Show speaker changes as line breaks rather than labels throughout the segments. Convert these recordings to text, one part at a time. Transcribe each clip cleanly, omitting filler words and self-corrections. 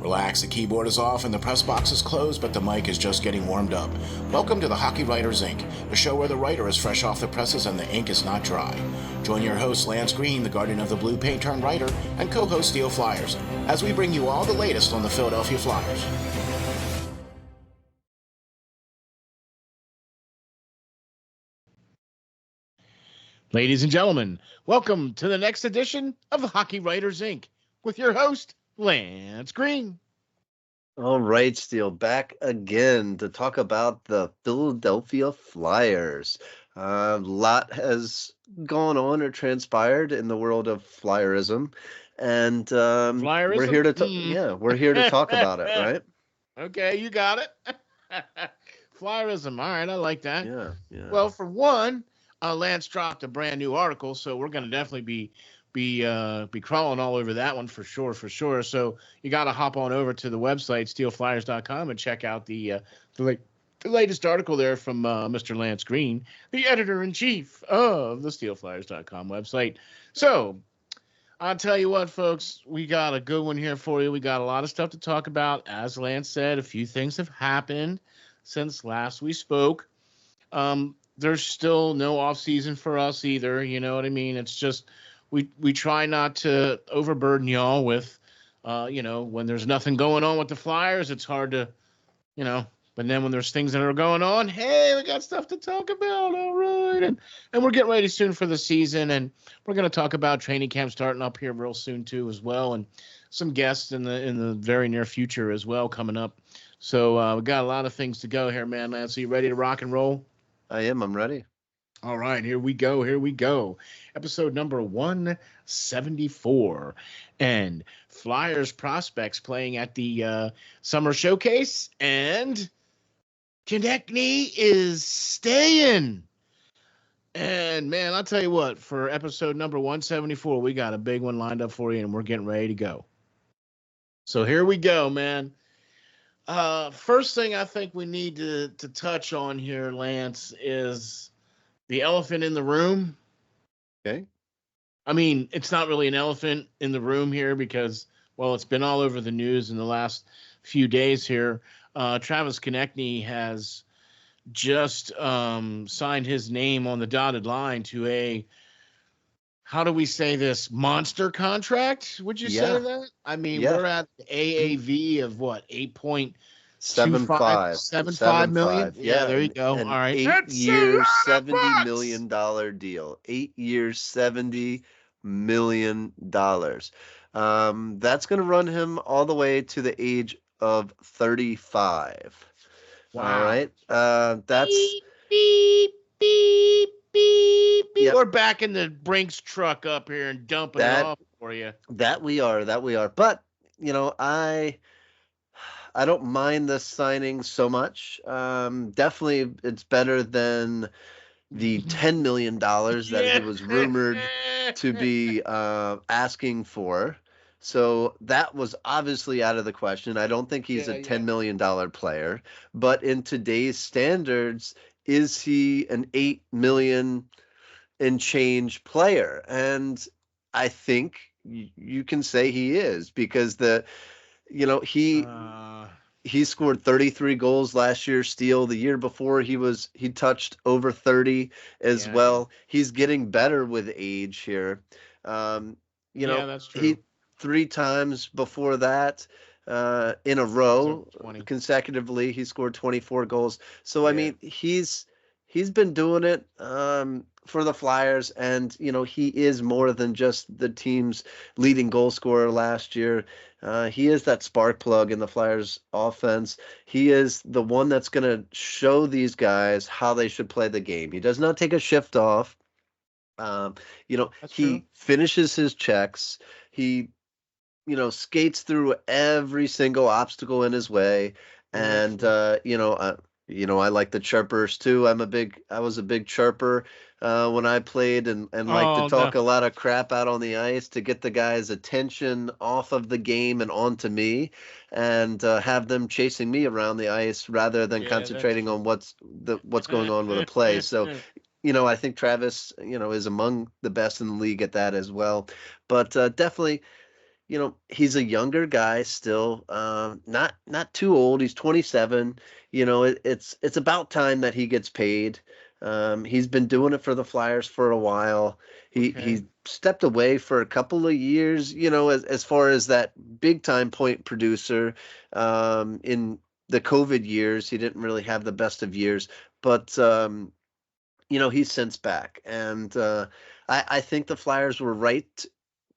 Relax, the keyboard is off and the press box is closed, but the mic is just getting warmed up. Welcome to the Hockey Writers Ink, a show where the writer is fresh off the presses and the ink is not dry. Join your host, Lance Green, the guardian of the blue paint turned writer, and co-host SteelFlyers, as we bring you all the latest on the Philadelphia Flyers. Ladies and gentlemen, welcome to the next edition of the Hockey Writers Ink. With your host, Lance Green.
All right, Steel, back again to talk about the Philadelphia Flyers. A lot has gone on or transpired in the world of Flyerism, and
Flyerism?
we're here to we're here to talk about it, right?
Okay, you got it. Flyerism. All right, I like that.
Yeah.
Well, for one, Lance dropped a brand new article, so we're going to definitely be crawling all over that one for sure. So you got to hop on over to the website SteelFlyers.com and check out the latest article there from Mr. Lance Green, the editor-in-chief of the SteelFlyers.com website. So I'll tell you what, folks, we got a good one here for you. We got a lot of stuff to talk about. As Lance said, a few things have happened since last we spoke. There's still no off season for us either. You know what I mean? It's just we try not to overburden y'all with, when there's nothing going on with the Flyers, it's hard to, but then when there's things that are going on, hey, we got stuff to talk about. All right. And we're getting ready soon for the season. And we're going to talk about training camp starting up here real soon too, as well. And some guests in the very near future as well coming up. So we got a lot of things to go here, man. Lance, are you ready to rock and roll?
I am. I'm ready.
All right, here we go. Episode number 174. And Flyers prospects playing at the Summer Showcase. And Konecny is staying. And, man, I'll tell you what, for episode number 174, we got a big one lined up for you, and we're getting ready to go. So here we go, man. First thing I think we need to touch on here, Lance, is the elephant in the room.
Okay.
I mean, it's not really an elephant in the room here because, well, it's been all over the news in the last few days here. Travis Konecny has just signed his name on the dotted line to a, how do we say this, monster contract? Would you say that? I mean, we're at the AAV of what, 8.75 million? Yeah, there you go. All right.
8-year, $70 million deal. 8 years, $70 million. That's going to run him all the way to the age of 35.
Wow.
All right. That's
beep, beep, beep, beep. Yep. We're backing the Brinks truck up here and dumping it off for you.
That we are. But, I don't mind this signing so much. Definitely it's better than the $10 million that he was rumored to be asking for. So that was obviously out of the question. I don't think he's a $10 million player. But in today's standards, is he an $8 million and change player? And I think you can say he is, because he scored 33 goals last year, Steel. The year before he touched over 30 as well. He's getting better with age here.
That's true.
He 3 times before that in a row consecutively he scored 24 goals. So I mean, he's been doing it for the Flyers, and he is more than just the team's leading goal scorer last year. He is that spark plug in the Flyers offense. He is the one that's going to show these guys how they should play the game. He does not take a shift off. He finishes his checks. He skates through every single obstacle in his way. And I like the chirpers too. I was a big chirper when I played, and like to talk a lot of crap out on the ice to get the guys' attention off of the game and onto me, and have them chasing me around the ice rather than concentrating on what's going on with the play. So, I think Travis, is among the best in the league at that as well. But definitely, he's a younger guy still, not too old. He's 27. It's about time that he gets paid. He's been doing it for the Flyers for a while. He stepped away for a couple of years, as far as that big time point producer. In the COVID years, he didn't really have the best of years, but he's since back, and I think the Flyers were right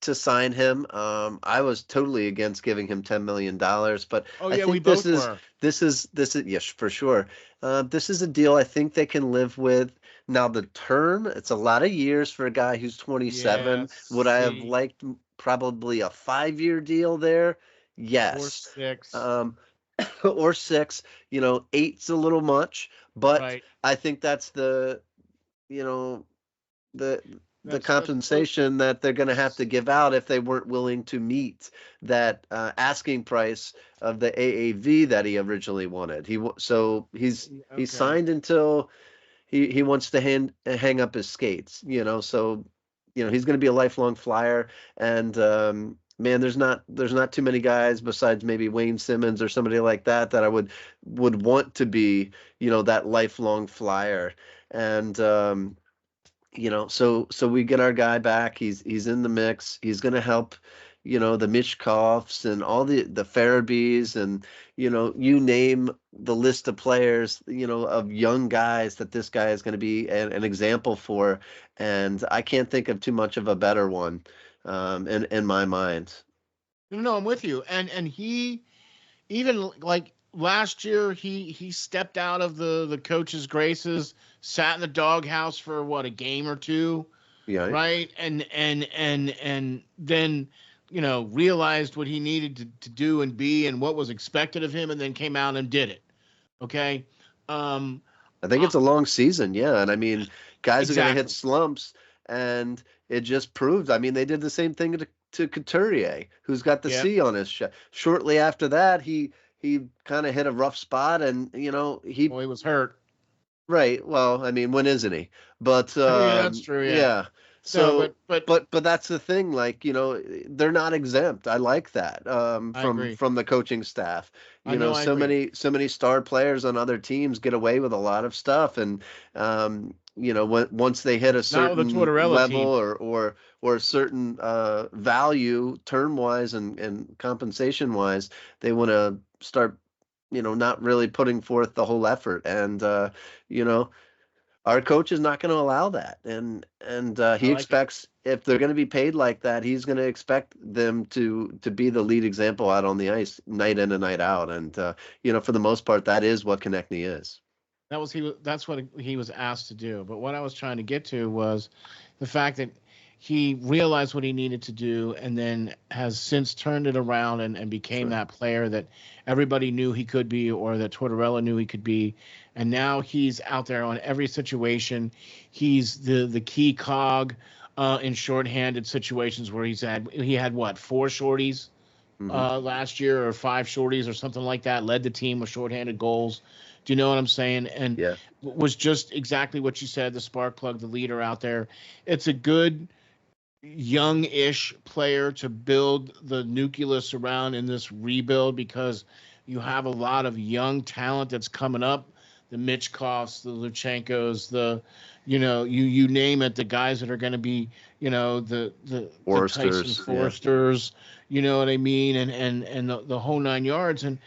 to sign him. I was totally against giving him $10 million, but I think
we both were.
This is yes, for sure. This is a deal I think they can live with. Now the term, it's a lot of years for a guy who's 27.
Yes,
Would I have liked probably a 5-year deal there? Yes.
Or 6.
Or 6. 8's a little much, but
Right.
I think that's the compensation that they're going to have to give out if they weren't willing to meet that asking price of the AAV that he originally wanted. He's signed until he wants to hang up his skates. So he's going to be a lifelong Flyer, and man, there's not too many guys besides maybe Wayne Simmons or somebody like that I would want to be that lifelong Flyer. And so we get our guy back. He's in the mix. He's going to help, the Mishkovs and all the Farabys and, you name the list of players, of young guys that this guy is going to be an example for. And I can't think of too much of a better one in my mind.
No, I'm with you. And he, even like last year, he stepped out of the coach's graces, sat in the doghouse for a game or two, right? And then realized what he needed to do and be and what was expected of him, and then came out and did it. Okay.
I think it's a long season, and I mean, guys are going to hit slumps, and it just proves. I mean, they did the same thing to Couturier, who's got the C on his chest. Shortly after that, he kind of hit a rough spot, and he
was hurt.
Right. Well, I mean, when isn't he? But
that's true. Yeah.
So, but that's the thing. Like, they're not exempt. I like that from the coaching staff. So many star players on other teams get away with a lot of stuff, and once they hit a certain level or a certain value term wise and compensation wise, they want to start not really putting forth the whole effort. And our coach is not going to allow that. And he expects if they're going to be paid like that, he's going to expect them to be the lead example out on the ice night in and night out. And for the most part, that is what Konecny is.
That's what he was asked to do. But what I was trying to get to was the fact that he realized what he needed to do, and then has since turned it around and became that player that everybody knew he could be, or that Tortorella knew he could be. And now he's out there on every situation. He's the key cog in shorthanded situations where he had 4 shorties last year, or 5 shorties or something like that, led the team with shorthanded goals. Do you know what I'm saying? And was just exactly what you said, the spark plug, the leader out there. It's a good young-ish player to build the nucleus around in this rebuild, because you have a lot of young talent that's coming up, the Michkovs, the Luchankos, you name it, the guys that are going to be, the Tyson Forsters, you know what I mean, and the whole 9 yards. And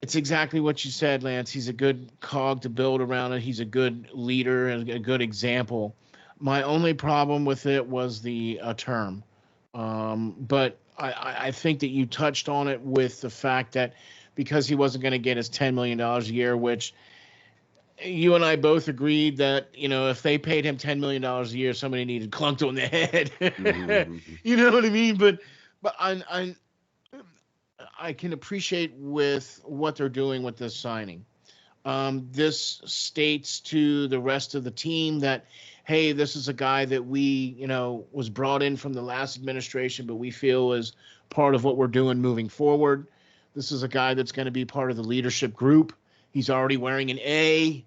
it's exactly what you said, Lance. He's a good cog to build around it. He's a good leader and a good example. My only problem with it was the term. But I think that you touched on it with the fact that because he wasn't going to get his $10 million a year, which you and I both agreed that, if they paid him $10 million a year, somebody needed clunked on the head. You know what I mean? But I can appreciate with what they're doing with this signing. This states to the rest of the team that, hey, this is a guy that we, was brought in from the last administration, but we feel is part of what we're doing moving forward. This is a guy that's going to be part of the leadership group. He's already wearing an A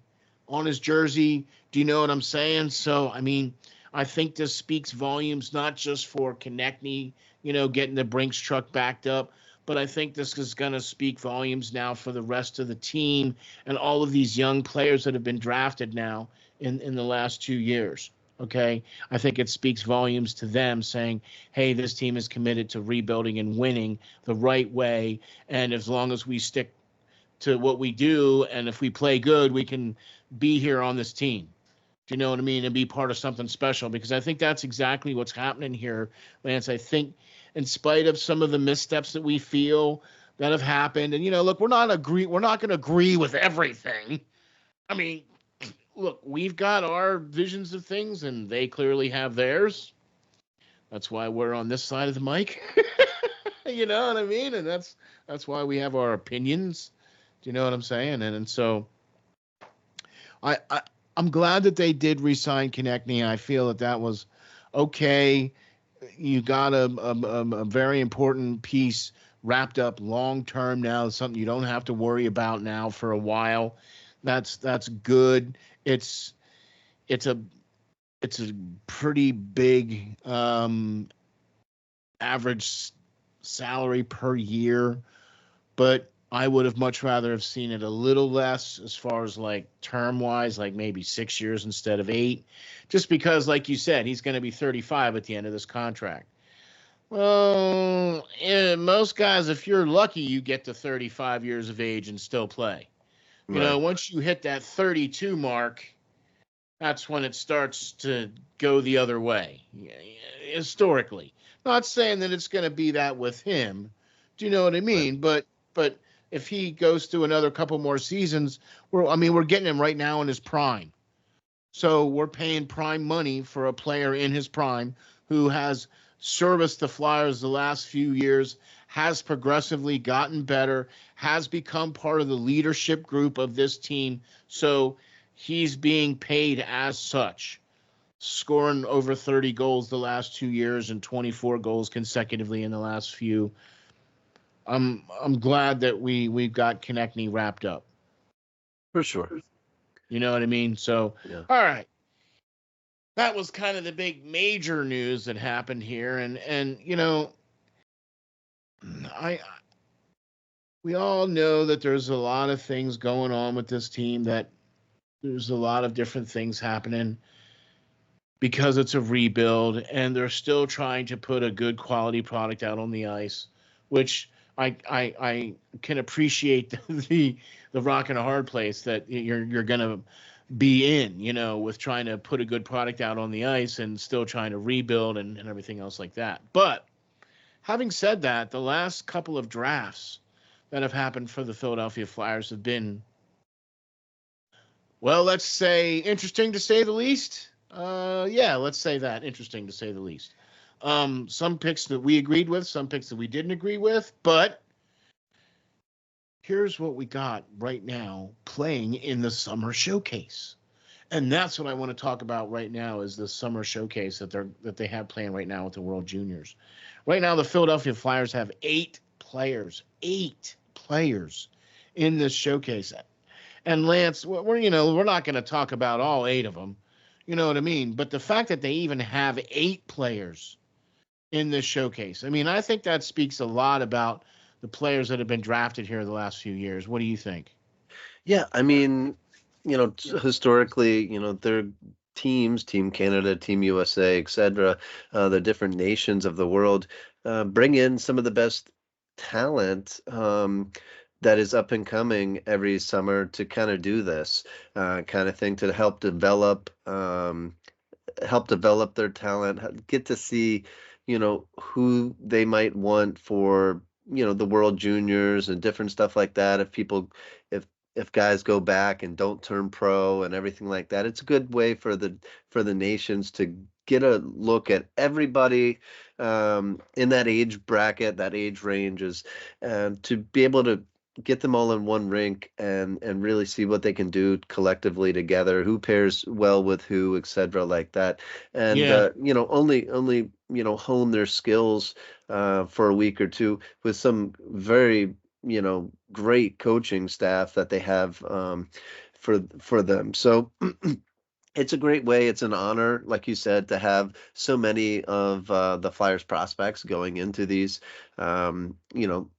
on his jersey. Do you know what I'm saying? So, I mean, I think this speaks volumes, not just for Konecny getting the Brinks truck backed up. But I think this is going to speak volumes now for the rest of the team and all of these young players that have been drafted now in the last 2 years. Okay. I think it speaks volumes to them saying, hey, this team is committed to rebuilding and winning the right way. And as long as we stick to what we do, and if we play good, we can be here on this team. Do you know what I mean? And be part of something special, because I think that's exactly what's happening here, Lance. I think in spite of some of the missteps that we feel that have happened, and look, we're not going to agree with everything. I mean, look, we've got our visions of things, and they clearly have theirs. That's why we're on this side of the mic. You know what I mean? And that's why we have our opinions. Do you know what I'm saying? And so I'm glad that they did re-sign Konecny. I feel that was okay. You got a very important piece wrapped up long term now. It's something you don't have to worry about now for a while. That's good. It's a pretty big average salary per year, but I would have much rather have seen it a little less as far as like term wise, like maybe 6 years instead of 8, just because, like you said, he's going to be 35 at the end of this contract. Well, most guys, if you're lucky, you get to 35 years of age and still play.
Right.
Once you hit that 32 mark, that's when it starts to go the other way, historically. Not saying that it's going to be that with him. Do you know what I mean? Right. But if he goes through another couple more seasons, we're getting him right now in his prime. So we're paying prime money for a player in his prime who has serviced the Flyers the last few years, has progressively gotten better, has become part of the leadership group of this team. So he's being paid as such, scoring over 30 goals the last 2 years and 24 goals consecutively in the last few. I'm glad that we've got Konecny wrapped up.
For sure.
You know what I mean? So,
yeah.
All right. That was kind of the big major news that happened here. And we all know that there's a lot of things going on with this team, that there's a lot of different things happening because it's a rebuild, and they're still trying to put a good quality product out on the ice, which I can appreciate the rock and a hard place that you're going to be in, with trying to put a good product out on the ice and still trying to rebuild and everything else like that. But having said that, the last couple of drafts that have happened for the Philadelphia Flyers have been, well, let's say interesting to say the least. Let's say that, interesting to say the least. Some picks that we agreed with, some picks that we didn't agree with, but here's what we got right now playing in the Summer Showcase. And that's what I want to talk about right now, is the Summer Showcase that they have playing right now with the World Juniors. Right now, the Philadelphia Flyers have 8 players in this showcase. And Lance, we're not going to talk about all 8 of them. You know what I mean? But the fact that they even have 8 players in this showcase, I think that speaks a lot about the players that have been drafted here the last few years. What do you think?
Yeah, historically, their teams, Team Canada, Team USA, etc., the different nations of the world, bring in some of the best talent that is up and coming every summer to kind of do this kind of thing, to help develop their talent, get to see, who they might want for, the World Juniors and different stuff like that. If guys go back and don't turn pro and everything like that, it's a good way for the nations to get a look at everybody in that age bracket, that age ranges, and to be able to get them all in one rink and really see what they can do collectively together, who pairs well with who, etc., like that. And only hone their skills for a week or two with some very great coaching staff that they have for them. So it's a great way. It's an honor, like you said, to have so many of the Flyers prospects going into these, you know,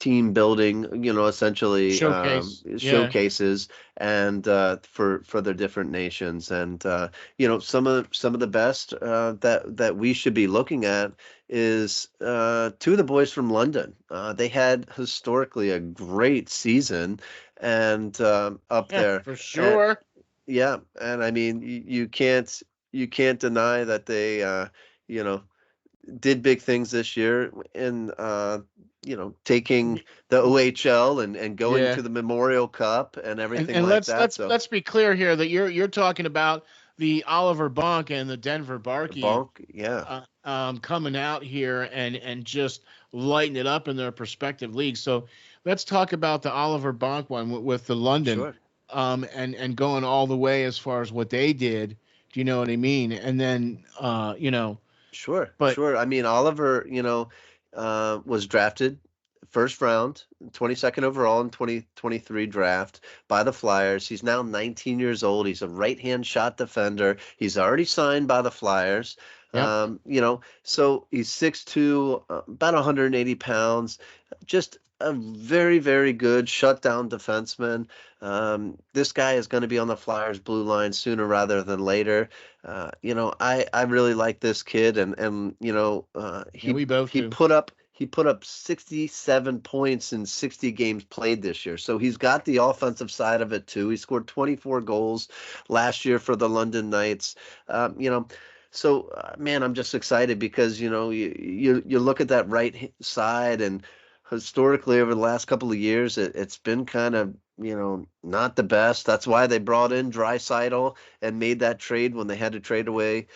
team building, essentially
Showcase. Yeah.
showcases, and for their different nations, and some of the best that we should be looking at is two of the boys from London. They had historically a great season, and up
Yeah,
there,
for
and
sure.
yeah, and I mean you can't deny that they you know did big things this year in taking the OHL and going
Yeah.
to the Memorial Cup and
And
everything
and
like
let's
that.
let's
So
let's be clear here that you're talking about the Oliver Bonk and the Denver Barkey
Bonk, yeah,
coming out here and just lighting it up in their respective leagues. So let's talk about the Oliver Bonk one with the London,
sure,
and going all the way as far as what they did. Do you know what I mean? And then
sure,
but
sure. I mean, Oliver, was drafted first round, 22nd overall in 2023 draft by the Flyers. He's now 19 years old. He's a right-hand shot defender. He's already signed by the Flyers.
yep,
So he's 6'2", about 180 pounds, just a very, very good shutdown defenseman. This guy is going to be on the Flyers blue line sooner rather than later. I really like this kid, and
yeah, we both
he
do.
put up 67 points in 60 games played this year. So he's got the offensive side of it too. He scored 24 goals last year for the London Knights. So man, I'm just excited because you look at that right side, and historically over the last couple of years it's been kind of not the best. That's why they brought in Draisaitl and made that trade when they had to trade away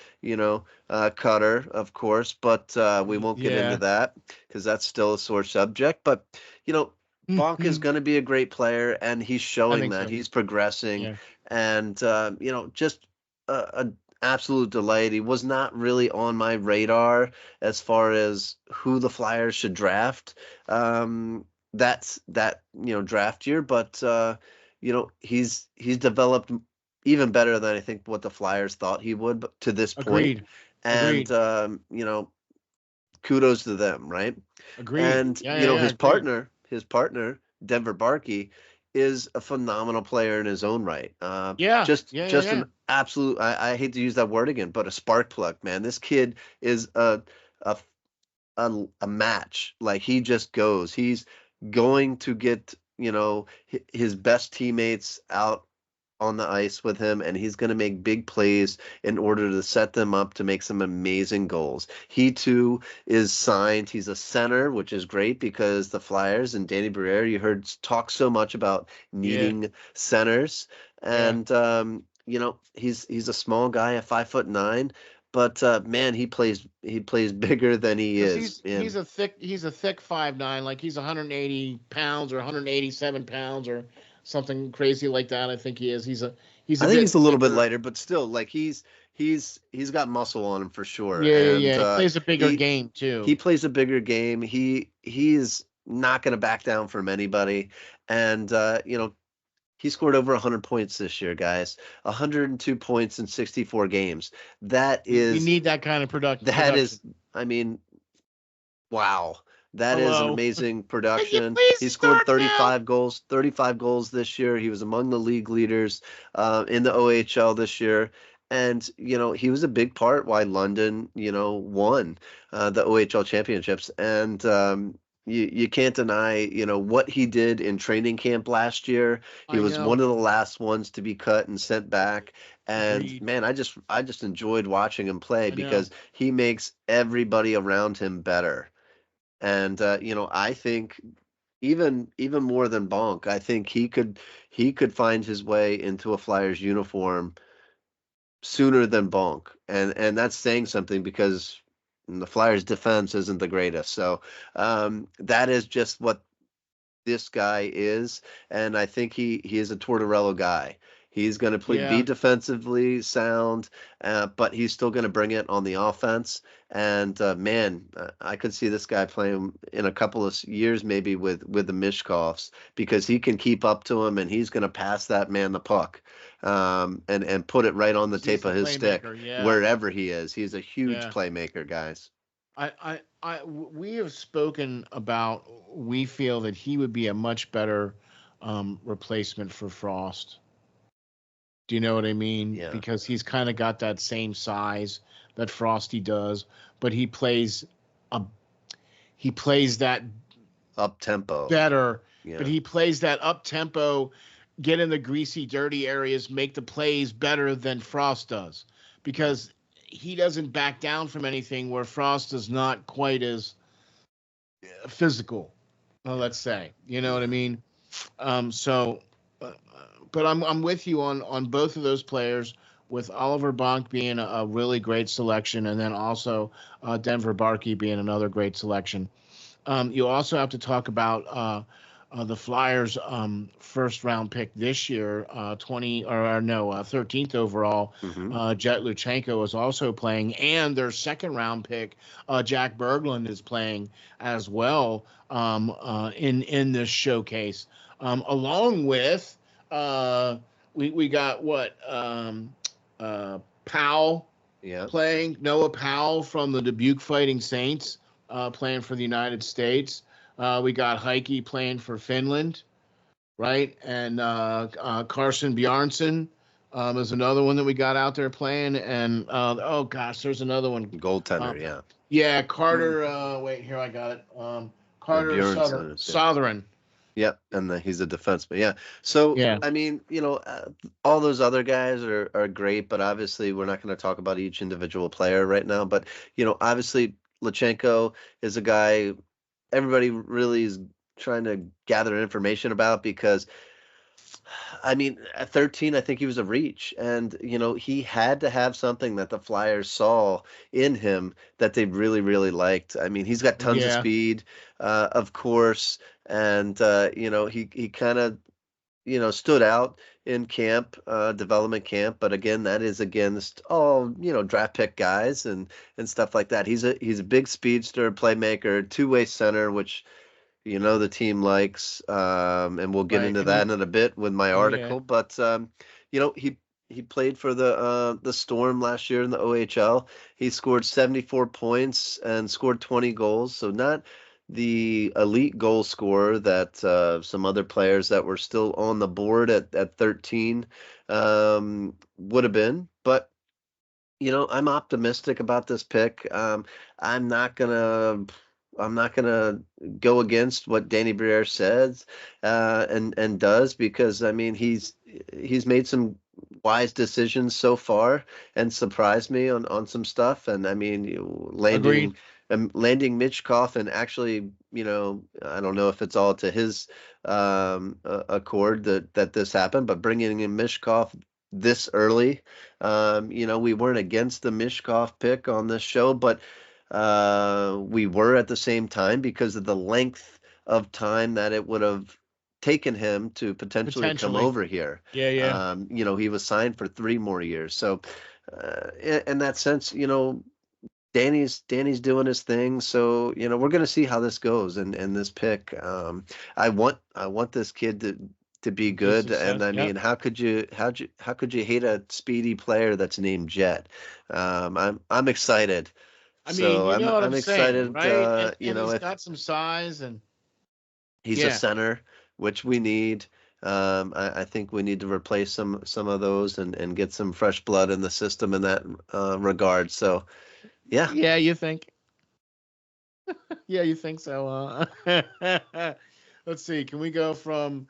Cutter, of course, but we won't get into
Yeah.
that because that's still a sore subject. But you know Bonk is going to be a great player, and he's
I
showing
think
that
so.
he's progressing,
Yeah.
and just an absolute delight. He was not really on my radar as far as who the Flyers should draft. That's that draft year, but he's developed even better than I think what the Flyers thought he would to this point.
Agreed.
And
Agreed.
kudos to them, right?
Agreed.
And
Yeah, yeah, yeah. Agreed.
his partner, Denver Barkey, is a phenomenal player in his own right.
Yeah.
Just
Yeah, yeah,
just
yeah.
an absolute. I hate to use that word again, but a spark plug, man. This kid is a a match. Like, he just goes. He's going to get his best teammates out on the ice with him, and he's going to make big plays in order to set them up to make some amazing goals. He too is signed. He's a center, which is great because the Flyers and Danny Briere, you heard talk so much about
Yeah.
needing centers,
Yeah.
and he's a small guy at 5'9", but man, he plays bigger than he
Because
is,
he's
and
a thick 5'9", like he's 180 pounds or 187 pounds or something crazy like that. I think he is. He's
I
a
think
bit
he's a little bit
thicker.
lighter, but still, like, he's got muscle on him for sure,
Yeah, yeah,
and
yeah. He plays a bigger
he
game
he
too.
plays a bigger game. He's not going to back down from anybody, and he scored over 100 points this year, guys. 102 points in 64 games. That
We
is
need that kind of
that
production.
is, I mean, wow. That is an
Hello.
amazing
Can you
production.
please
He scored
start now?
35 goals this year. He was among the league leaders in the OHL this year. And, he was a big part why London, won the OHL championships. And you can't deny, what he did in training camp last year. He
I
was one
know.
of the last ones to be cut and sent back. And
Agreed.
man, I just enjoyed watching him play
I know.
because he makes everybody around him better. And I think even more than Bonk, I think he could find his way into a Flyers uniform sooner than Bonk, and that's saying something because the Flyers defense isn't the greatest. So that is just what this guy is, and I think he is a Tortorella guy. He's going to be defensively sound, but he's still going to bring it on the offense. And man, I could see this guy playing in a couple of years, maybe with the Mishkovs, because he can keep up to him, and he's going to pass that man the puck, and put it right on the tape of his stick wherever he is. He's a huge playmaker, guys.
We have spoken about. We feel that he would be a much better replacement for Frost. Do you know what I mean?
Yeah.
Because he's kind of got that same size that Frosty does, but he plays that
up tempo
better.
Yeah.
But he plays that up tempo, get in the greasy, dirty areas, make the plays better than Frost does, because he doesn't back down from anything, where Frost is not quite as physical. Let's say, you know what I mean? But I'm with you on both of those players, with Oliver Bonk being a really great selection, and then also Denver Barkey being another great selection. You also have to talk about the Flyers' first round pick this year, 13th overall. Jett Luchanko is also playing, and their second round pick, Jack Berglund, is playing as well in this showcase, along with. We got what Powell playing, Noah Powell from the Dubuque Fighting Saints playing for the United States. We got Heikki playing for Finland, right? And Carson Bjarnason is another one that we got out there playing. And there's another one,
goaltender.
Carter. Wait, here I got it. Carter Sotheran.
Yep, and he's a defenseman. Yeah. So, I mean, all those other guys are great, but obviously we're not going to talk about each individual player right now. But, obviously Luchanko is a guy everybody really is trying to gather information about, because, I mean, at 13, I think he was a reach. And, he had to have something that the Flyers saw in him that they really, really liked. I mean, he's got tons of speed, of course. And, he kind of, stood out in camp, development camp. But again, that is against all, draft pick guys and stuff like that. He's a big speedster, playmaker, two-way center, which, the team likes. And we'll get into that in a bit with my article. But, he played for the Storm last year in the OHL. He scored 74 points and scored 20 goals. So not the elite goal scorer that some other players that were still on the board at 13 would have been. But, I'm optimistic about this pick. I'm not gonna go against what Danny Briere says and does, because, I mean, he's made some wise decisions so far and surprised me on some stuff. And I mean, landing Michkov, and actually, I don't know if it's all to his accord that this happened, but bringing in Michkov this early, we weren't against the Michkov pick on this show, but we were at the same time, because of the length of time that it would have taken him to potentially come over here. He was signed for 3 more years. So in that sense, Danny's doing his thing. So, we're going to see how this goes and this pick. I want this kid to be good. And I mean, how could you hate a speedy player that's named Jett? I'm excited.
I mean, I'm excited, saying, right? And he's got some size, and
he's a center, which we need. I think we need to replace some of those and get some fresh blood in the system in that regard. So, yeah.
Yeah, you think? Yeah, you think so? Let's see. Can we go from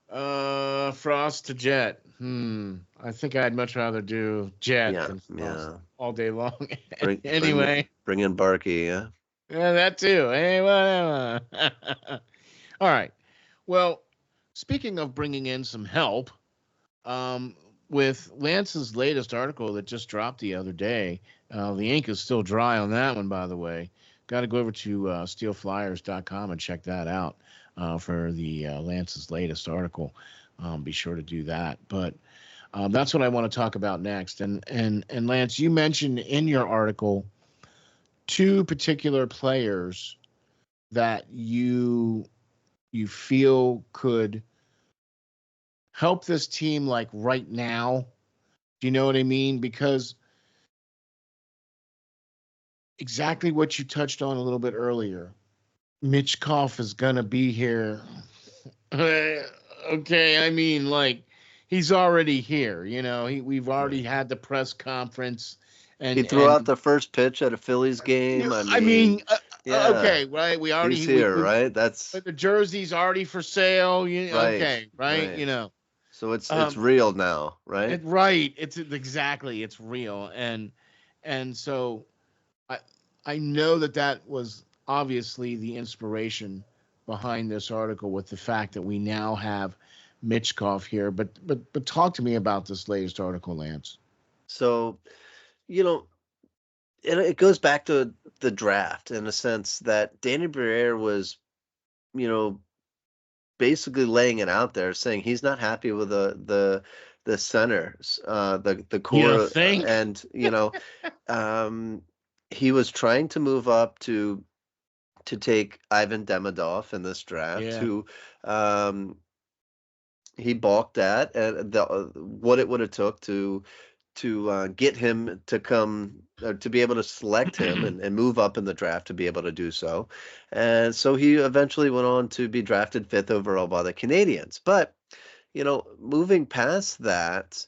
Frost to Jett? I think I'd much rather do Jett than Frost all day long. Anyway.
Bring in Barkey, yeah?
Yeah, that too. Hey, whatever. All right. Well, speaking of bringing in some help, with Lance's latest article that just dropped the other day, the ink is still dry on that one, by the way. Got to go over to SteelFlyers.com and check that out. for the Lance's latest article. Be sure to do that. But that's what I want to talk about next. And Lance, you mentioned in your article two particular players that you feel could help this team like right now. Do you know what I mean? Because exactly what you touched on a little bit earlier. Michkov is going to be here. Okay, I mean, like, he's already here. We've already had the press conference.
He threw out the first pitch at a Phillies game. Yeah,
okay, right?
He's here, right?
But the jersey's already for sale.
Right,
okay, right?
right. So it's real now, right?
Right. It's real, and so I know that was obviously the inspiration behind this article, with the fact that we now have Michkov here. But talk to me about this latest article, Lance.
So, it goes back to the draft in a sense that Danny Briere was, basically laying it out there, saying he's not happy with the centers, the core, and he was trying to move up to take Ivan Demidov in this draft, who he balked at, and what it would have took to get him to come, to be able to select him and move up in the draft to be able to do so. And so he eventually went on to be drafted 5th overall by the Canadiens. But, moving past that,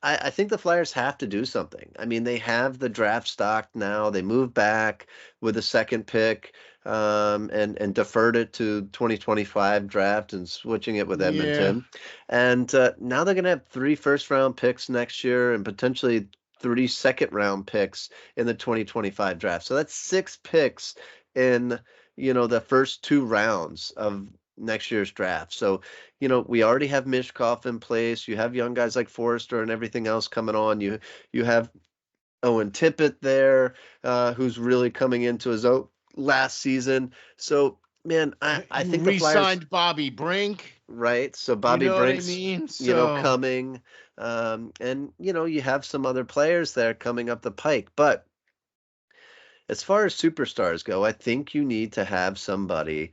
I think the Flyers have to do something. I mean, they have the draft stock now. They moved back with a second pick, and deferred it to 2025 draft and switching it with Edmonton. And now they're going to have 3 first-round picks next year and potentially 3 second-round picks in the 2025 draft. So that's 6 picks in, the first 2 rounds of next year's draft. So, we already have Michkov in place. You have young guys like Forrester and everything else coming on. You have Owen Tippett there, who's really coming into his own last season. So, man, I think the Flyers
re-signed Bobby Brink.
Right. So Bobby Brink's, coming. And, you have some other players there coming up the pike. But as far as superstars go, I think you need to have somebody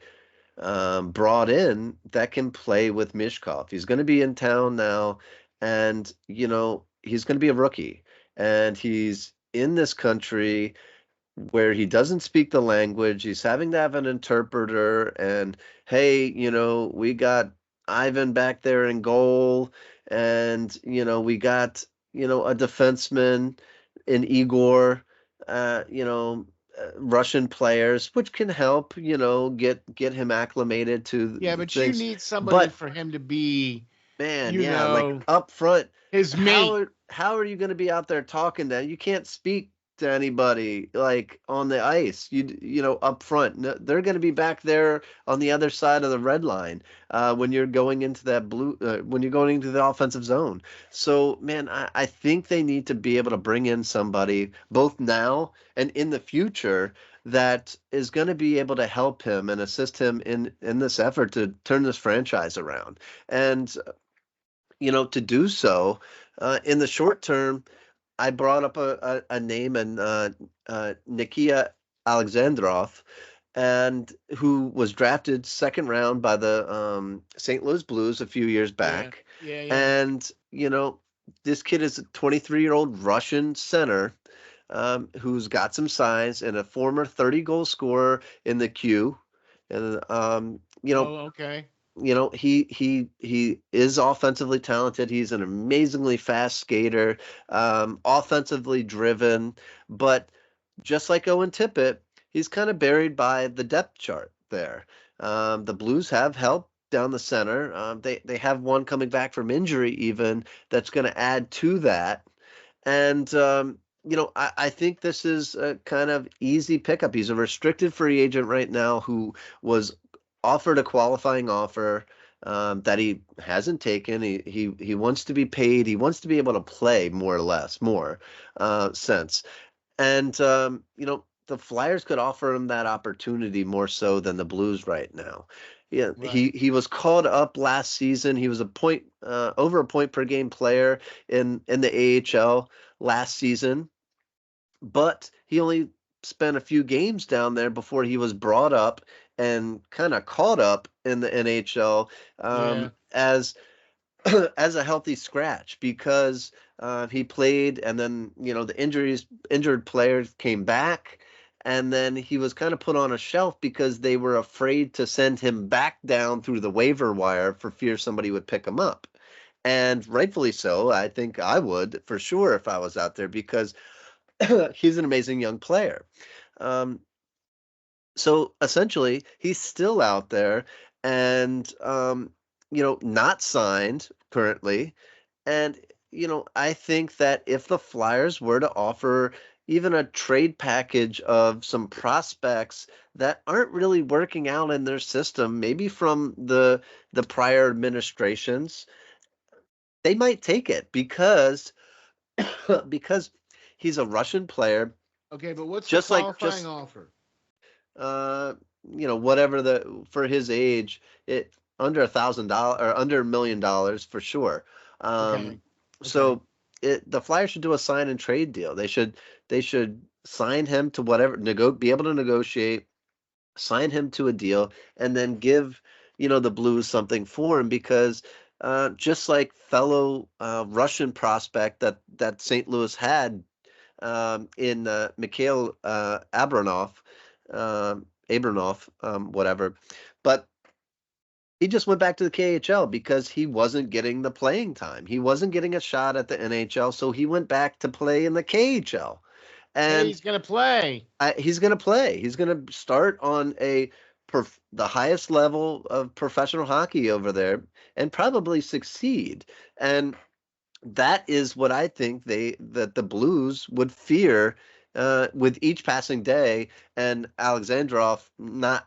brought in that can play with Michkov. He's going to be in town now, and he's going to be a rookie, and he's in this country where he doesn't speak the language. He's having to have an interpreter, and hey, we got Ivan back there in goal, and we got a defenseman in Igor, Russian players, which can help, get him acclimated to.
Yeah, but things. You need somebody for him to be,
like up front.
His mate.
How are you going to be out there talking to? You can't speak to anybody like on the ice. Up front. No, they're going to be back there on the other side of the red line when you're going into that when you're going into the offensive zone. So, man, I think they need to be able to bring in somebody both now and in the future that is going to be able to help him and assist him in this effort to turn this franchise around. And to do so in the short term, I brought up a name, and Nikita Alexandrov, and who was drafted 2nd round by the St. Louis Blues a few years back.
Yeah.
And, this kid is a 23-year-old Russian center who's got some size and a former 30-goal scorer in the Q. And,
okay.
He is offensively talented. He's an amazingly fast skater, offensively driven, but just like Owen Tippett, he's kind of buried by the depth chart there. The Blues have help down the center. They have one coming back from injury even that's going to add to that. And, I think this is a kind of easy pickup. He's a restricted free agent right now who was offered a qualifying offer that he hasn't taken. He wants to be paid. He wants to be able to play more sense. And, the the Flyers could offer him that opportunity more so than the Blues right now. Yeah,
Right.
he was called up last season. He was over a point per game player in the AHL last season, but he only spent a few games down there before he was brought up and kind of caught up in the NHL
Yeah.
as as a healthy scratch because he played and then the injured players came back and then he was kind of put on a shelf because they were afraid to send him back down through the waiver wire for fear somebody would pick him up. And rightfully so. I think I would for sure if I was out there because he's an amazing young player. Um, so essentially, he's still out there and, not signed currently. And, I think that if the Flyers were to offer even a trade package of some prospects that aren't really working out in their system, maybe from the prior administrations, they might take it because because he's a Russian player,
Okay, but what's the
just like
qualifying offer?
uh whatever for his age, it under $1,000 or under $1 million for sure.
Okay.
um
Okay.
so the Flyers should do a sign and trade deal. They should sign him to whatever, be able to negotiate, sign him to a deal, and then give the Blues something for him because just like fellow Russian prospect that St. Louis had in Mikhail Abranov, whatever. But he just went back to the KHL because he wasn't getting the playing time. He wasn't getting a shot at the NHL, so he went back to play in the KHL.
Hey,
And
he's gonna play.
he's going to play. He's going to start on the highest level of professional hockey over there and probably succeed. And that is what I think that the Blues would fear with each passing day, and Alexandrov not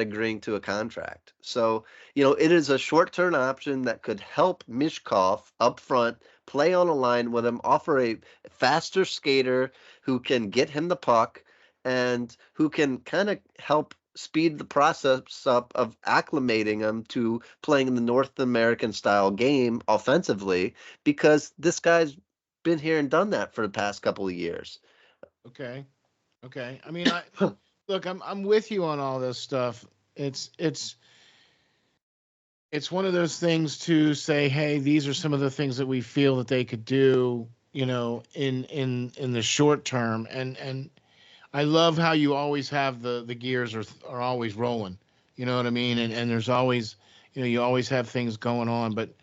agreeing to a contract. So, it is a short-term option that could help Mishkov up front play on a line with him, offer a faster skater who can get him the puck and who can kind of help speed the process up of acclimating him to playing in the North American style game offensively, because this guy's been here and done that for the past couple of years.
Okay. Okay. I mean, I look. I'm with you on all this stuff. It's it's one of those things to say, hey, these are some of the things that we feel that they could do, in the short term. And I love how you always have the gears are always rolling. You know what I mean? And there's always, you always have things going on. But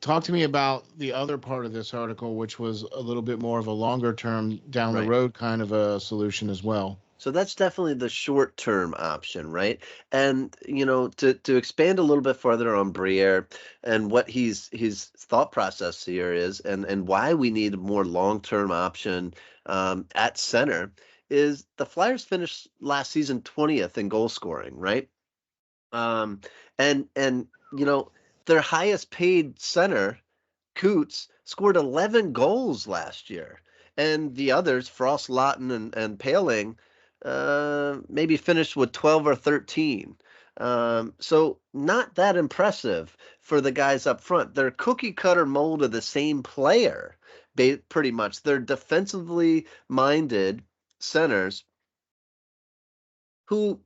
talk to me about the other part of this article, which was a little bit more of a longer term down the
Right.
road kind of a solution as well.
So that's definitely the short-term option, right? And to expand a little bit further on Briere and what his thought process here is, and why we need a more long-term option at center, is the Flyers finished last season 20th in goal scoring, right? Um, and their highest paid center, Coots, scored 11 goals last year, and the others, Frost, Lawton, and Paling, maybe finished with 12 or 13. So not that impressive for the guys up front. They're cookie cutter mold of the same player, pretty much. They're defensively minded centers who,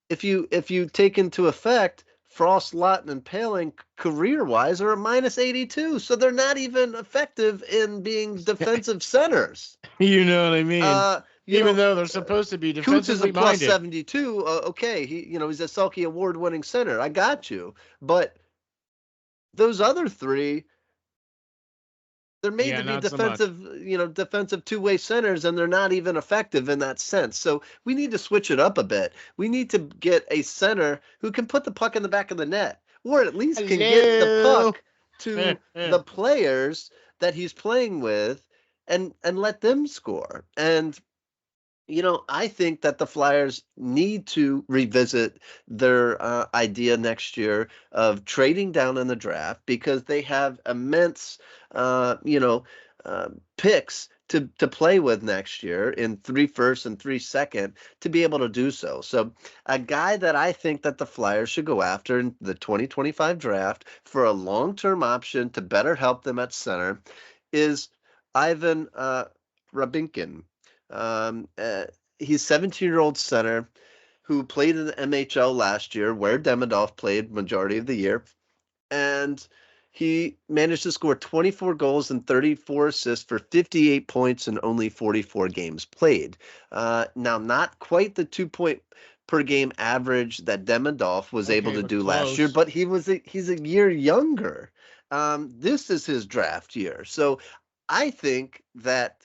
if you take into effect, Frost, Lawton, and Paling career-wise are a -82, so they're not even effective in being defensive centers.
You know what I mean?
Uh, you
Even
know,
though they're supposed to be
Coots is a
defensively minded.
+72. Okay, he's a Selke award-winning center. I got you, but those other three, they're made
Yeah,
to be
not so much.
defensive two-way centers, and they're not even effective in that sense. So we need to switch it up a bit. We need to get a center who can put the puck in the back of the net, or at least can get the
Hello.
puck to the players that he's playing with, and let them score. And I think that the Flyers need to revisit their idea next year of trading down in the draft, because they have immense, picks to play with next year in 3 first and 3 second to be able to do so. So a guy that I think that the Flyers should go after in the 2025 draft for a long-term option to better help them at center is Ivan Rabinkin. He's 17-year-old center who played in the MHL last year, where Demidov played majority of the year, and he managed to score 24 goals and 34 assists for 58 points in only 44 games played. Now, not quite the 2-point per game average that Demidov was able to do last year, but he's a year younger. This is his draft year. So I think that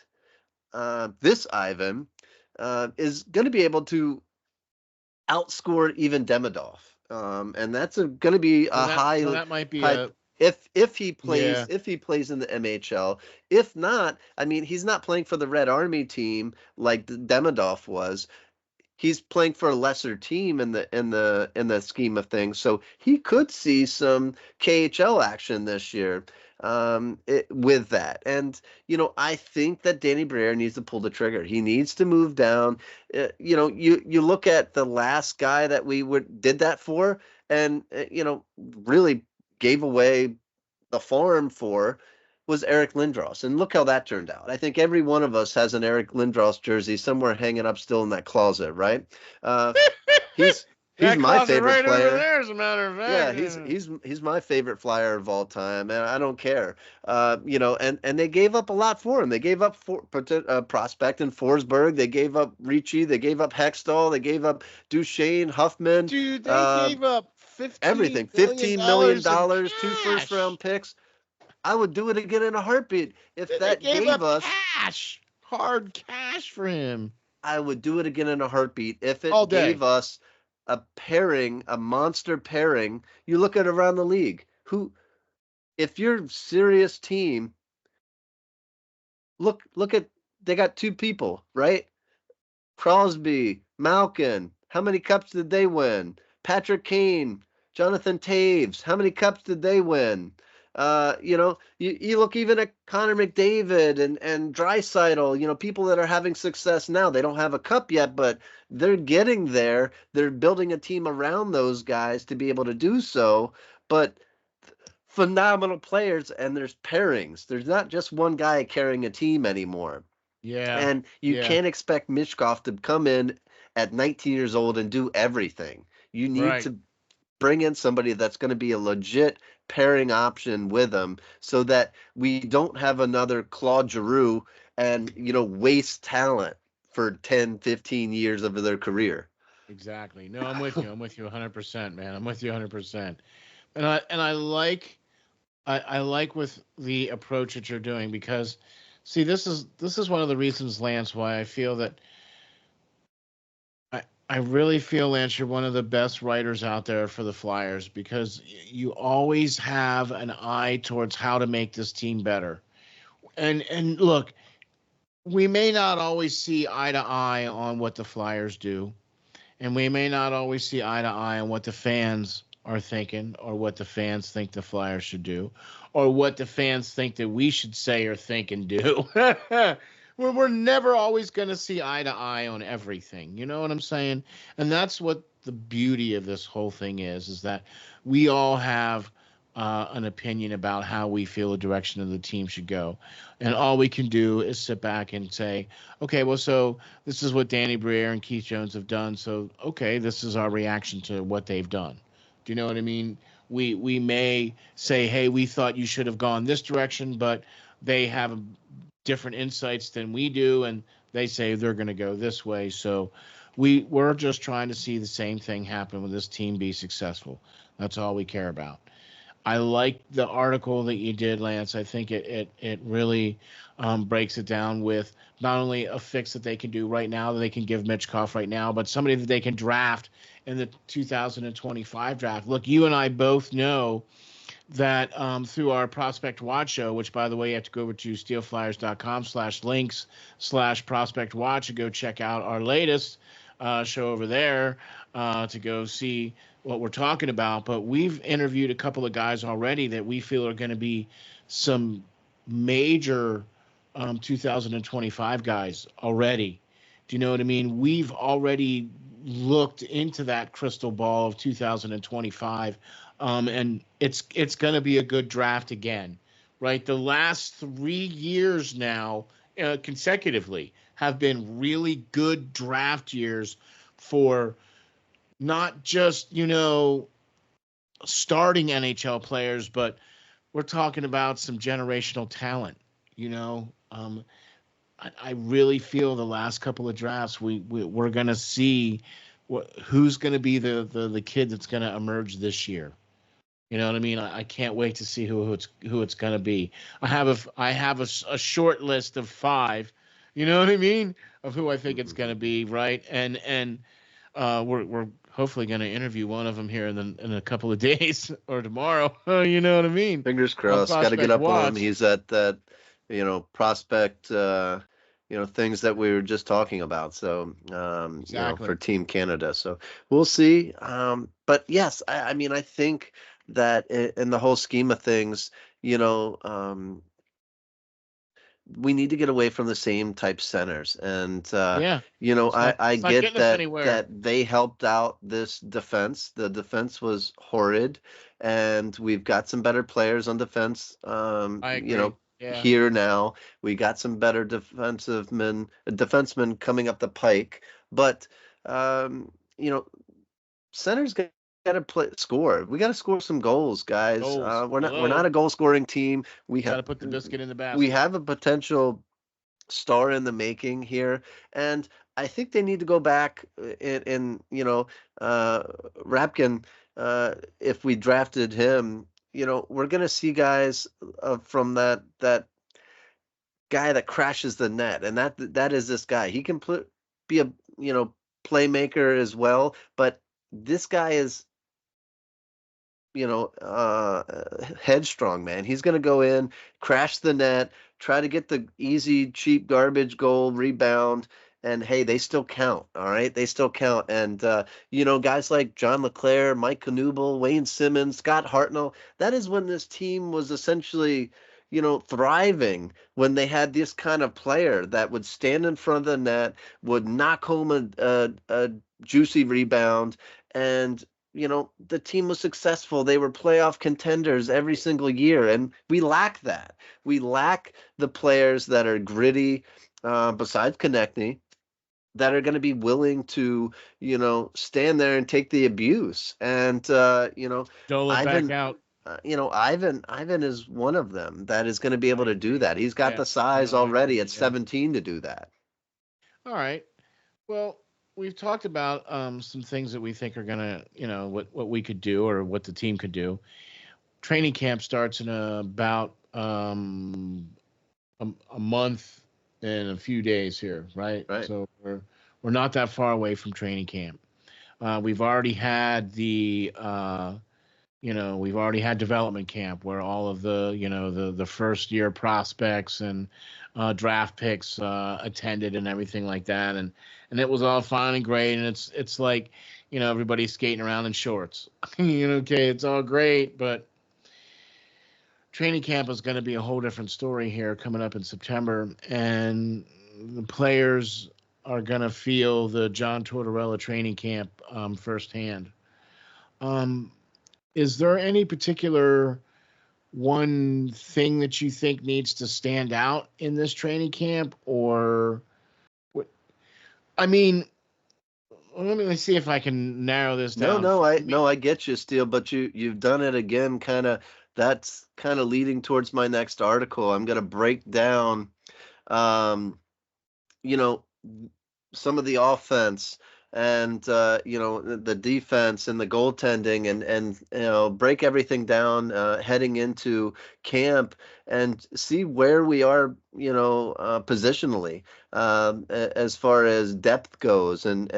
this Ivan is going to be able to outscore even Demidov. And that's going to be a high.
So that might be
high, if he plays in the MHL. If not, I mean, he's not playing for the Red Army team like Demidov was. He's playing for a lesser team in the scheme of things, so he could see some KHL action this year with that. And I think that Danny Briere needs to pull the trigger. He needs to move down. You look at the last guy that we did that for, and really gave away the farm for, was Eric Lindros. And look how that turned out. I think every one of us has an Eric Lindros jersey somewhere hanging up still in that closet, right? He's my favorite
right
player.
Over there, as a matter of fact.
Yeah, he's my favorite Flyer of all time, and I don't care. And they gave up a lot for him. They gave up Prospect and Forsberg. They gave up Ricci. They gave up Hextall. They gave up Duchesne, Huffman.
Dude, they gave up
everything. $15 million, 2 first-round picks. I would do it again in a heartbeat if that gave us
cash, hard cash for him.
I would do it again in a heartbeat if it gave us a pairing, a monster pairing. You look at around the league. If you're a serious team, look at, they got 2 people, right? Crosby, Malkin. How many cups did they win? Patrick Kane, Jonathan Taves. How many cups did they win? You look even at Connor McDavid and Draisaitl, people that are having success now. They don't have a cup yet, but they're getting there. They're building a team around those guys to be able to do so. But phenomenal players, and there's pairings. There's not just one guy carrying a team anymore.
Yeah.
And you can't expect Michkov to come in at 19 years old and do everything. You need to bring in somebody that's going to be a legit pairing option with him, so that we don't have another Claude Giroux and waste talent for 10, 15 years of their career.
Exactly. No, I'm with you. I'm with you 100%, man. I'm with you 100%. And I like with the approach that you're doing, because see, this is one of the reasons, Lance, why I feel that I really feel, Lance, you're one of the best writers out there for the Flyers, because you always have an eye towards how to make this team better. And look, we may not always see eye to eye on what the Flyers do, and we may not always see eye to eye on what the fans are thinking, or what the fans think the Flyers should do, or what the fans think that we should say or think and do. We're never always going to see eye to eye on everything. You know what I'm saying? And that's what the beauty of this whole thing is that we all have an opinion about how we feel the direction of the team should go. And all we can do is sit back and say, okay, well, so this is what Danny Briere and Keith Jones have done. So, okay, this is our reaction to what they've done. Do you know what I mean? We may say, hey, we thought you should have gone this direction, but they have different insights than we do, and they say they're going to go this way. So we're just trying to see the same thing happen with this team be successful. That's all we care about. I like the article that you did, Lance. I think it really breaks it down with not only a fix that they can do right now, that they can give Michkov right now, but somebody that they can draft in the 2025 draft. Look, you and I both know that through our Prospect Watch show, which, by the way, you have to go over to steelflyers.com/links/Prospect Watch and go check out our latest show over there to go see what we're talking about. But we've interviewed a couple of guys already that we feel are going to be some major 2025 guys already. Do you know what I mean? We've already looked into that crystal ball of 2025, and it's going to be a good draft again, right? The last 3 years now, consecutively, have been really good draft years for not just starting NHL players, but we're talking about some generational talent. You know, I really feel the last couple of drafts we're going to see who's going to be the kid that's going to emerge this year. You know what I mean? I can't wait to see who it's going to be. I have a short list of 5. You know what I mean? Of who I think it's going to be, right? And we're hopefully going to interview one of them here in a couple of days or tomorrow. You know what I mean?
Fingers crossed. Got to get up on him. He's at that, prospect, things that we were just talking about. So,
Exactly.
for Team Canada. So we'll see. But yes, I mean, I think that in the whole scheme of things, we need to get away from the same type centers. And,
Yeah.
I get
that
they helped out this defense. The defense was horrid, and we've got some better players on defense.
I agree. Yeah.
Here now, we got some better defensemen coming up the pike, but, centers got to score. We got to score some goals, guys. We're not a goal scoring team. We
got to put the biscuit in the basket.
We have a potential star in the making here, and I think they need to go back in Rapkin. If we drafted him, we're gonna see guys from that guy that crashes the net, and that is this guy. He can be a playmaker as well, but this guy is headstrong, man. He's going to go in, crash the net, try to get the easy, cheap, garbage goal, rebound, and hey, they still count, all right? They still count. And, guys like John LeClaire, Mike Knuble, Wayne Simmons, Scott Hartnell, that is when this team was essentially, thriving, when they had this kind of player that would stand in front of the net, would knock home a juicy rebound, and the team was successful. They were playoff contenders every single year, and we lack that. We lack the players that are gritty, besides Konecny, that are going to be willing to, stand there and take the abuse. And,
dole it back out.
Ivan is one of them that is going to be able to do that. He's got the size already at 17 to do that.
All right. Well, we've talked about some things that we think are gonna, what we could do or what the team could do. Training camp starts in about a month and a few days here, right?
Right.
So we're not that far away from training camp. We've already had we've already had development camp where all of the first year prospects and draft picks attended and everything like that, and it was all fine and great, and it's like everybody's skating around in shorts. Okay, it's all great, but training camp is going to be a whole different story here coming up in September, and the players are going to feel the John Tortorella training camp firsthand. Is there any particular one thing that you think needs to stand out in this training camp, or what? I mean, let me see if I can narrow this down.
I get you, Steel, but you've done it again. That's kind of leading towards my next article. I'm going to break down, some of the offense and the defense and the goaltending, and break everything down heading into camp and see where we are positionally as far as depth goes, and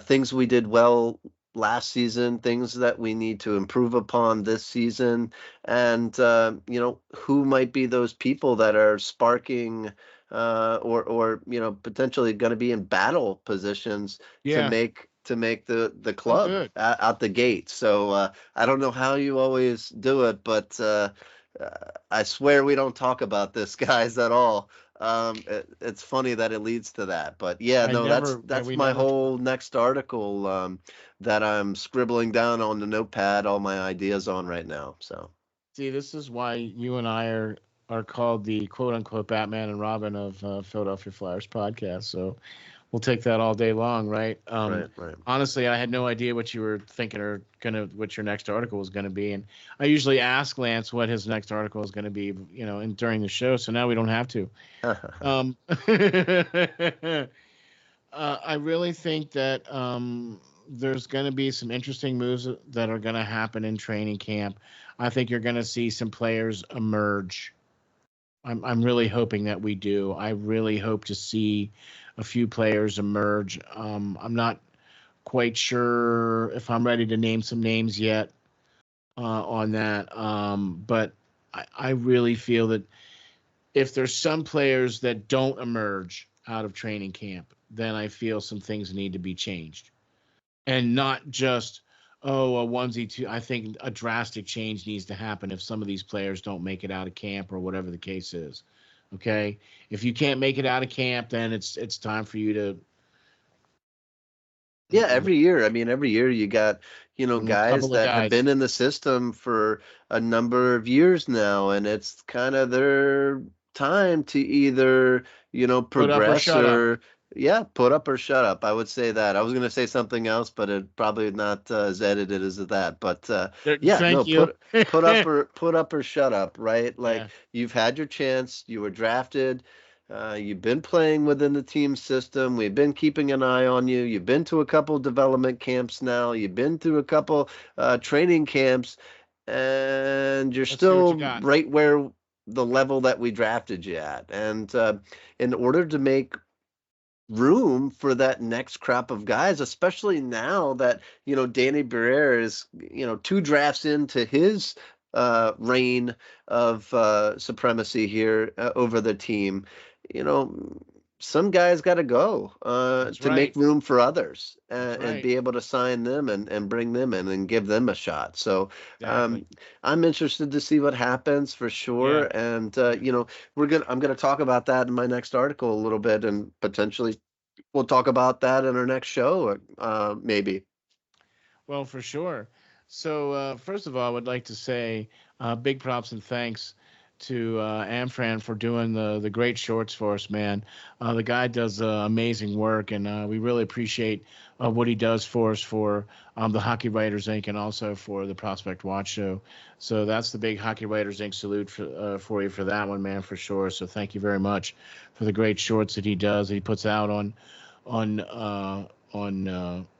things we did well last season, things that we need to improve upon this season, and who might be those people that are sparking or potentially going to be in battle positions to make the club out the gate. So I don't know how you always do it, but I swear we don't talk about this, guys, at all. It's funny that it leads to that, but yeah, no, that's
we
my
never.
whole next article that I'm scribbling down on the notepad all my ideas on right now. So
See, this is why you and I are called the quote unquote Batman and Robin of Philadelphia Flyers podcast. So we'll take that all day long, right?
right, right.
Honestly, I had no idea what you were thinking or what your next article was gonna be, and I usually ask Lance what his next article is gonna be, during the show. So now we don't have to. Um, I really think that there's going to be some interesting moves that are going to happen in training camp. I think you're going to see some players emerge. I'm really hoping that we do. I really hope to see a few players emerge. I'm not quite sure if I'm ready to name some names yet on that. But I really feel that if there's some players that don't emerge out of training camp, then I feel some things need to be changed. And not just, oh, a onesie, two. I think a drastic change needs to happen if some of these players don't make it out of camp or whatever the case is. Okay? If you can't make it out of camp, then it's time for you to.
Yeah, every year. I mean, every year you got,
A
guys
couple of
that have
guys.
been in the system for a number of years now, and it's kind of their time to either,
Put up or
progress
shut up.
or, yeah, put up or shut up. I would say that. I was going to say something else, but it probably not as edited as that. But yeah, no,
Thank you.
put up or shut up, right? Like
Yeah,
you've had your chance. You were drafted. You've been playing within the team system. We've been keeping an eye on you. You've been to a couple development camps now. You've been through a couple training camps, and you're
let's see what you
still
got.
right where the level that we drafted you at. And in order to make room for that next crop of guys, especially now that, Danny Briere is, two drafts into his reign of supremacy here over the team, you know, some guys got to go
That's
to make
right.
room for others
That's
and
right.
be able to sign them and bring them in and give them a shot. So
Exactly.
I'm interested to see what happens for
Yeah.
sure. And, I'm going to talk about that in my next article a little bit, and potentially we'll talk about that in our next show, maybe.
Well, for sure. So, first of all, I would like to say big props and thanks to Amfran for doing the great shorts for us, man. The guy does amazing work, and we really appreciate what he does for us for the Hockey Writers Ink and also for the Prospect Watch Show. So that's the big Hockey Writers Ink salute for you for that one, man, for sure. So thank you very much for the great shorts that he does. That he puts out on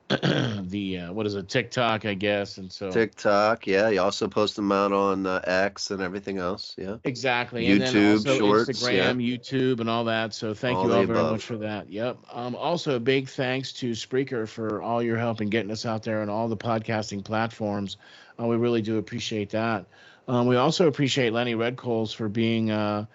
the what is it, TikTok, I guess. And so
TikTok, yeah. You also post them out on X and everything else, yeah.
exactly, and then
YouTube
also
Shorts, yeah.
Instagram, YouTube, and all that. So thank
All
you
the
all very much
above.
for that. Yep. Also a big thanks to Spreaker for all your help in getting us out there on all the podcasting platforms. We really do appreciate that. We also appreciate Lenny Redcoals for being our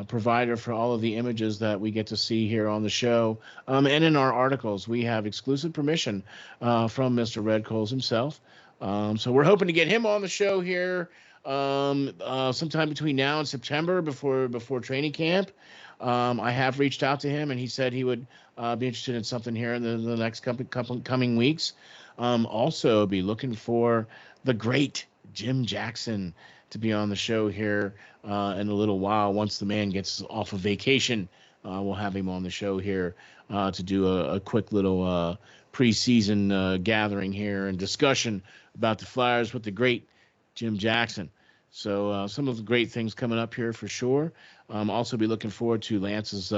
provider for all of the images that we get to see here on the show. And in our articles, we have exclusive permission from Mr. Redcoals himself. So we're hoping to get him on the show here sometime between now and September before training camp. I have reached out to him, and he said he would be interested in something here in the next couple coming weeks. Also, be looking for the great Jim Jackson to be on the show here in a little while. Once the man gets off of vacation, we'll have him on the show here to do a quick little preseason gathering here and discussion about the Flyers with the great Jim Jackson. So some of the great things coming up here for sure. Also be looking forward to Lance's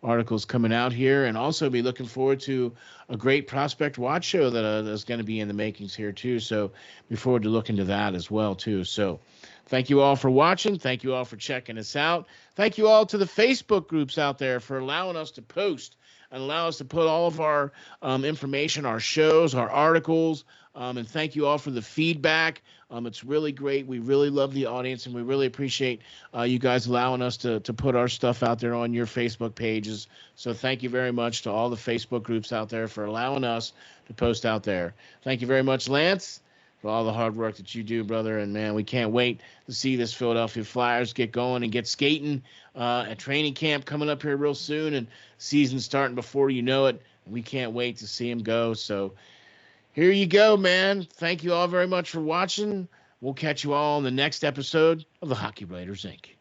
articles coming out here, and also be looking forward to a great Prospect Watch show that is going to be in the makings here too. So be forward to look into that as well too. So thank you all for watching. Thank you all for checking us out. Thank you all to the Facebook groups out there for allowing us to post and allow us to put all of our information, our shows, our articles. And thank you all for the feedback. It's really great. We really love the audience, and we really appreciate you guys allowing us to put our stuff out there on your Facebook pages. So thank you very much to all the Facebook groups out there for allowing us to post out there. Thank you very much, Lance. for all the hard work that you do, brother. And, man, we can't wait to see this Philadelphia Flyers get going and get skating at training camp coming up here real soon, and season starting before you know it. We can't wait to see him go. So here you go, man. Thank you all very much for watching. We'll catch you all on the next episode of the Hockey Writers Ink.